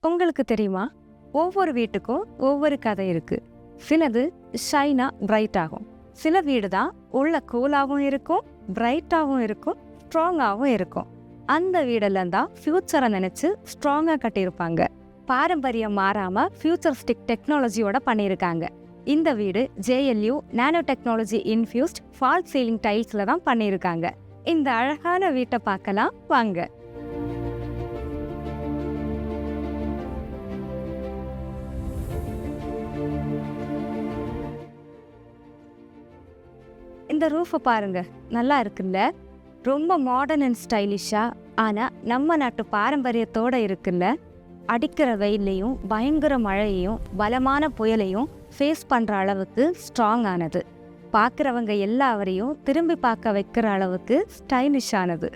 உங்களுக்கு தெரியுமா, ஒவ்வொரு வீட்டுக்கும் ஒவ்வொரு கதை இருக்கு. சிலது ஷைனா பிரைட் ஆகும், சில வீடு தான் உள்ள கூலாகவும் இருக்கும், பிரைட்டாகவும் இருக்கும், ஸ்ட்ராங்காகவும் இருக்கும். அந்த வீடெல்லாம் தான் ஃபியூச்சரை நினைச்சு ஸ்ட்ராங்கா கட்டியிருப்பாங்க. பாரம்பரியம் மாறாம ஃபியூச்சரிஸ்டிக் டெக்னாலஜியோட பண்ணியிருக்காங்க. இந்த வீடு JLU nano technology infused false ceiling டைல்ஸ்ல தான் பண்ணியிருக்காங்க. இந்த அழகான வீட்டை பார்க்கலாம் வாங்க. இந்த ரூஃபை பாருங்க, நல்லா இருக்குல்ல? ரொம்ப மாடர்ன் அண்ட் ஸ்டைலிஷா, ஆனா நம்ம நாட்டு பாரம்பரியத்தோட இருக்குல்ல. அடிக்கிற வெயிலையும் பயங்கர மழையையும் பலமான புயலையும் ஃபேஸ் பண்ற அளவுக்கு ஸ்ட்ராங் ஆனது. பார்க்குறவங்க எல்லாரையும் திரும்பி பார்க்க வைக்கிற அளவுக்கு ஸ்டைலிஷ் ஆனது.